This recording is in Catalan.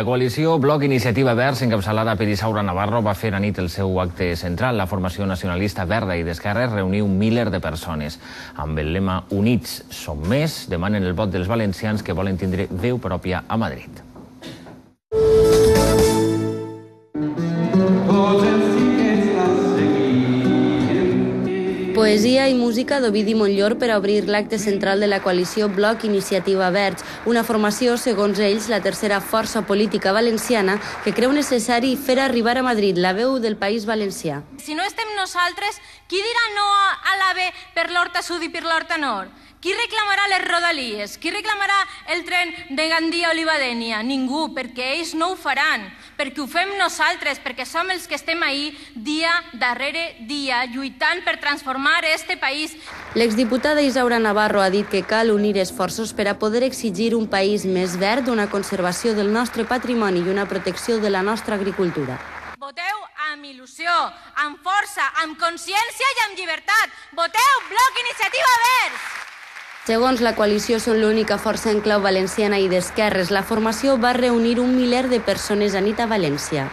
La coalició Bloc Iniciativa Verds, encapçalada per Isaura Navarro, va fer anit el seu acte central. La formació nacionalista verda i d'esquerres reuniu un miler de persones. Amb el lema Units som més, demanen el vot dels valencians que volen tindre veu pròpia a Madrid. Poesia i música d'Ovidi Montllor per a obrir l'acte central de la coalició Bloc Iniciativa Verds, una formació, segons ells, la tercera força política valenciana que creu necessari fer arribar a Madrid la veu del País Valencià. Si no estem nosaltres, qui dirà no a l'AVE per l'Horta Sud i per l'Horta Nord? Qui reclamarà les rodalies? Qui reclamarà el tren de Gandia a Olivadènia? Ningú, perquè ells no ho faran, perquè ho fem nosaltres, perquè som els que estem ahí dia darrere dia lluitant per transformar este país. L'exdiputada Isaura Navarro ha dit que cal unir esforços per a poder exigir un país més verd, una conservació del nostre patrimoni i una protecció de la nostra agricultura. Voteu amb il·lusió, amb força, amb consciència i amb llibertat. Voteu Bloc Iniciativa Verds! Segons la coalició, són l'única força en clau valenciana i d'esquerres. La formació va reunir un miler de persones a nit a València.